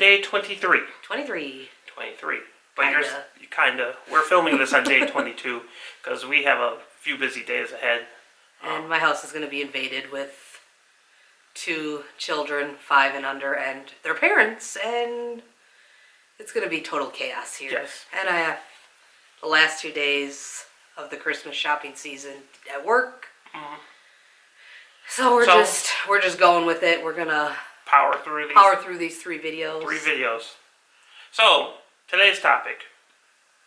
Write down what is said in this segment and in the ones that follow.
day 23. 23. 23. But we're filming this on day 22 because we have a few busy days ahead. And my house is going to be invaded with 2 children, 5 and under, and their parents, and it's going to be total chaos here. Yes. And I have the last 2 days of the Christmas shopping season at work. Mm-hmm. So we're just going with it. We're gonna power through these 3 videos. 3 videos. So today's topic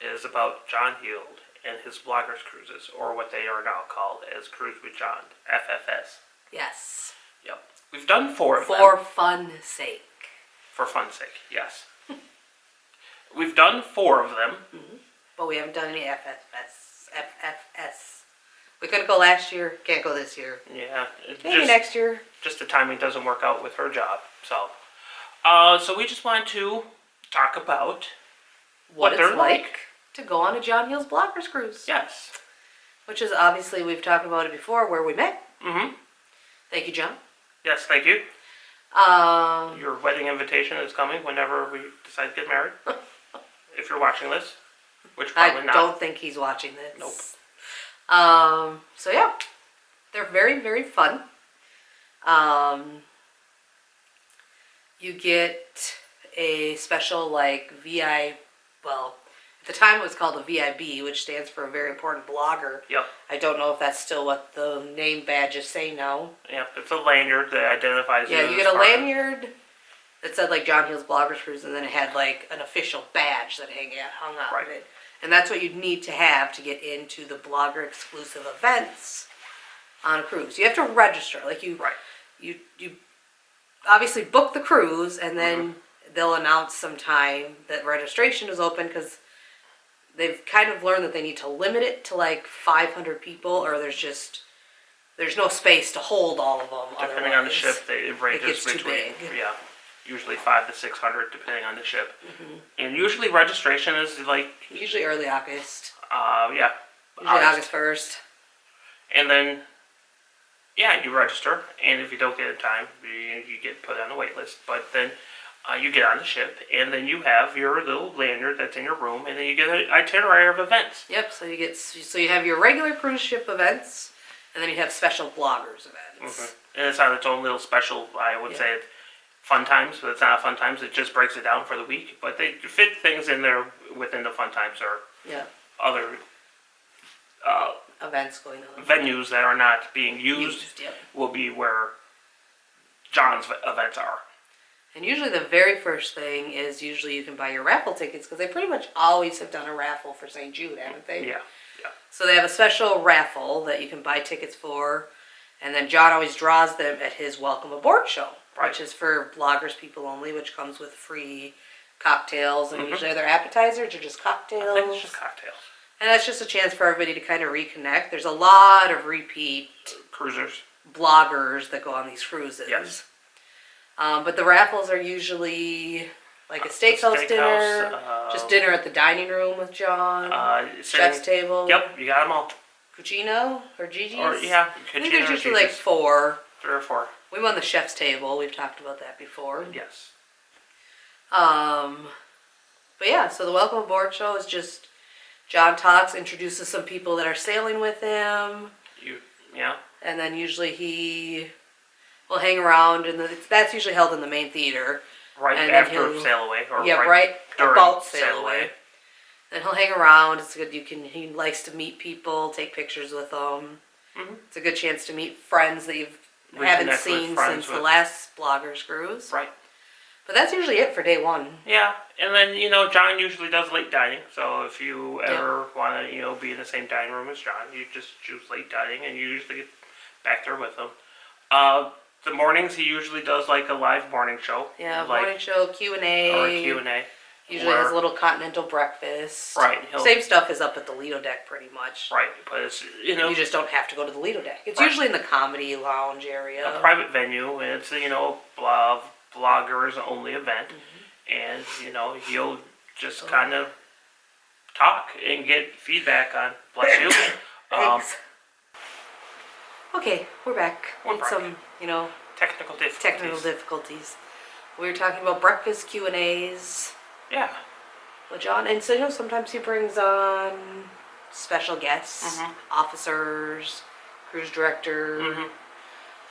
is about John Healds and his Bloggers Cruises, or what they are now called as Cruise with John, FFS. Yes. Yep. We've done 4 of them. For fun's sake. For fun's sake, yes. We've done 4 of them. Mm-hmm. But we haven't done any FFS. We couldn't go last year, can't go this year. Yeah. Maybe next year. Just the timing doesn't work out with her job. So we just wanted to talk about what it's like to go on a John Healds Bloggers cruise. Yes. Which is obviously, we've talked about it before, where we met. Mm-hmm. Thank you, John. Yes, thank you. Your wedding invitation is coming whenever we decide to get married. If you're watching this, which probably not. I don't think he's watching this. Nope. So yeah, they're very, very fun. You get a special at the time it was called a VIB, which stands for a very important blogger. Yep. I don't know if that's still what the name badges say now. Yep, it's a lanyard that identifies you. Yeah, you get a lanyard that said John Healds Bloggers Cruise, and then it had an official badge that hung out of it. And that's what you'd need to have to get into the blogger exclusive events on a cruise. You have to register. You obviously book the cruise, and then they'll announce sometime that registration is open, because they've kind of learned that they need to limit it to 500 people, or there's no space to hold all of them. Depending on the ship, it ranges gets between too big. Yeah, usually 500 to 600 depending on the ship. Mm-hmm. And usually registration is usually early August. Yeah. Usually August 1st. And then you register, and if you don't get in time, you get put on a wait list. But then you get on the ship, and then you have your little lanyard that's in your room, and then you get an itinerary of events. Yep. So you have your regular cruise ship events, and then you have special bloggers events. Mm-hmm. And it's on its own little special. I would say fun times, but it's not fun times. It just breaks it down for the week. But they fit things in there within the fun times, or other events going on. Venues that are not being used will be where John's events are. And usually the very first thing is you can buy your raffle tickets, because they pretty much always have done a raffle for St. Jude, haven't they? Yeah. So they have a special raffle that you can buy tickets for, and then John always draws them at his Welcome Aboard show, which is for bloggers people only, which comes with free cocktails, and usually they're appetizers or just cocktails. I think it's just cocktails. And that's just a chance for everybody to kind of reconnect. There's a lot of repeat cruisers, bloggers that go on these cruises. Yes. But the raffles are usually a steakhouse dinner, just dinner at the dining room with John, chef's table. Yep, you got them all. Cucino or Gigi's? I think there's usually 4. 3 or 4. We won the chef's table. We've talked about that before. Yes. But yeah, so the Welcome Aboard show is just John talks, introduces some people that are sailing with him. And then usually he will hang around, and that's usually held in the main theater. Right after Sail Away. Right about Sail Away. Then he'll hang around. It's good. He likes to meet people, take pictures with them. Mm-hmm. It's a good chance to meet friends that you haven't seen since the last Bloggers Cruise. Right. But that's usually it for day 1. Yeah, and then, John usually does late dining. So if you ever want to, be in the same dining room as John, you just choose late dining, and you usually get back there with him. The mornings, he usually does a live morning show. Yeah, morning show, Q&A. Or a Q&A. Usually has a little continental breakfast. Right. Same stuff is up at the Lido deck pretty much. Right, but it's, You just don't have to go to the Lido deck. It's usually in the comedy lounge area. A private venue, and it's, bloggers only event. Mm-hmm. And, he'll just kind of talk and get feedback on, bless you. Thanks. Okay, we're back. Some, technical difficulties. We were talking about breakfast Q&As Yeah. with John. And so, sometimes he brings on special guests, officers, cruise director.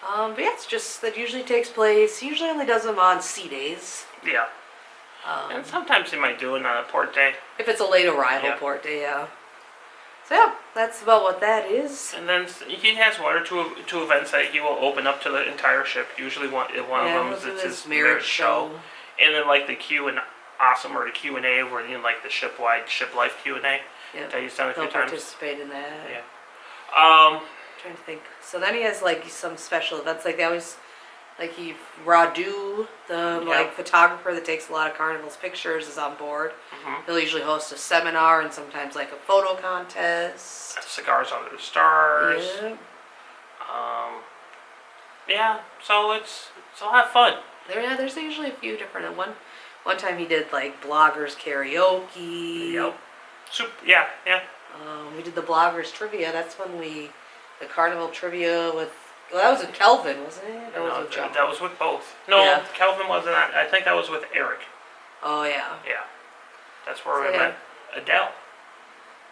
But yeah, it's just that usually takes place, he usually only does them on sea days. Yeah. And sometimes he might do it on a port day. If it's a late arrival port day, yeah. So yeah, that's about what that is. And then he has one or two events that he will open up to the entire ship. Usually one of them is his marriage show. And then like the Q and Awesome or the Q&A where like the ship life Q&A. Yeah. That he's done a few He'll times. participate in that. Yeah. Trying to think. So then he has like some special events, like they always, like Radu, the like photographer that takes a lot of Carnival's pictures, is on board. He'll usually host a seminar and sometimes like a photo contest. Cigars Under the Stars. Yeah. Yeah. So it's a lot of fun. There's usually a few different. And one time he did like bloggers karaoke. Yep. Yeah. We did the bloggers trivia. That's when the Carnival trivia with. Well, that was with Kelvin, wasn't it? Or was it with John? That was with both. No, Yeah. Kelvin wasn't. I think that was with Eric. Oh yeah. Yeah. That's where we met Adele.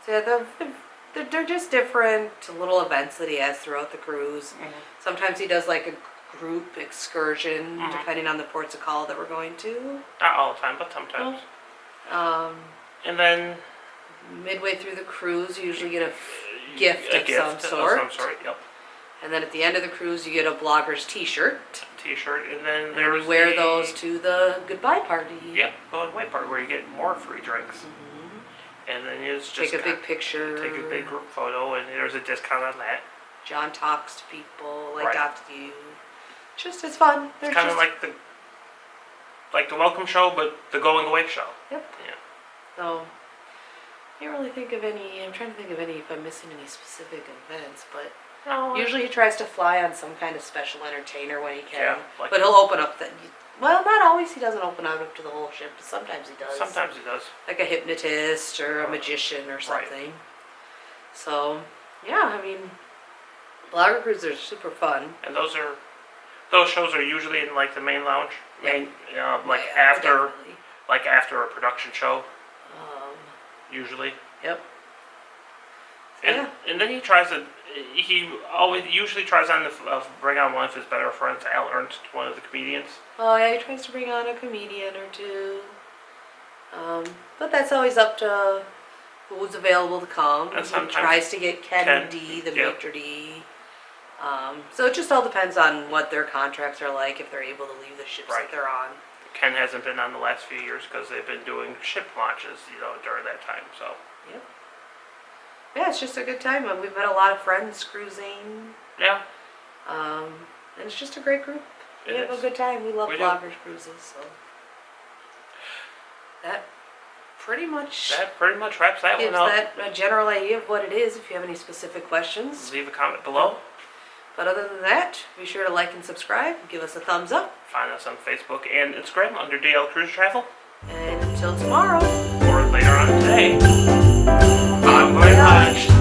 So yeah, they're just different little events that he has throughout the cruise. Sometimes he does like a group excursion, depending on the ports of call that we're going to. Not all the time, but sometimes. And then midway through the cruise, you usually get a gift of some sort. Yep. And then at the end of the cruise, you get a blogger's T-shirt. And then there's wear those to the goodbye party. Yep, the goodbye party where you get more free drinks. And then it's just take a big picture. Take a big group photo, and there's a discount on that. John talks to people, talks to you. It's fun. It's kind of like the welcome show, but the going away show. Yep. Yeah. So, I can't really think of any. I'm trying to think of any if I'm missing any specific events, but usually he tries to fly on some kind of special entertainer when he can. Yeah, but he'll open up well, not always. He doesn't open up to the whole ship, but sometimes he does. Sometimes he does. Like a hypnotist or a magician or something. So, yeah, I mean, blogger cruises are super fun. And those shows are usually in like the main lounge, after a production show. Usually. Yep. And then he usually tries to bring on one of his better friends, Al Ernst, one of the comedians. Oh yeah, he tries to bring on a comedian or two. But that's always up to who's available to come. And he tries to get Ken D, the maitre d'. So it just all depends on what their contracts are like, if they're able to leave the ships that they're on. Ken hasn't been on the last few years because they've been doing ship launches, during that time. So. Yep. Yeah, it's just a good time. We've met a lot of friends cruising. Yeah. And it's just a great group. We have a good time. We love bloggers cruises. So that pretty much wraps that one up. Gives that a general idea of what it is. If you have any specific questions, leave a comment below. But other than that, be sure to like and subscribe. Give us a thumbs up. Find us on Facebook and Instagram under DL Cruise Travel. And until tomorrow. Or later on today. I'm going to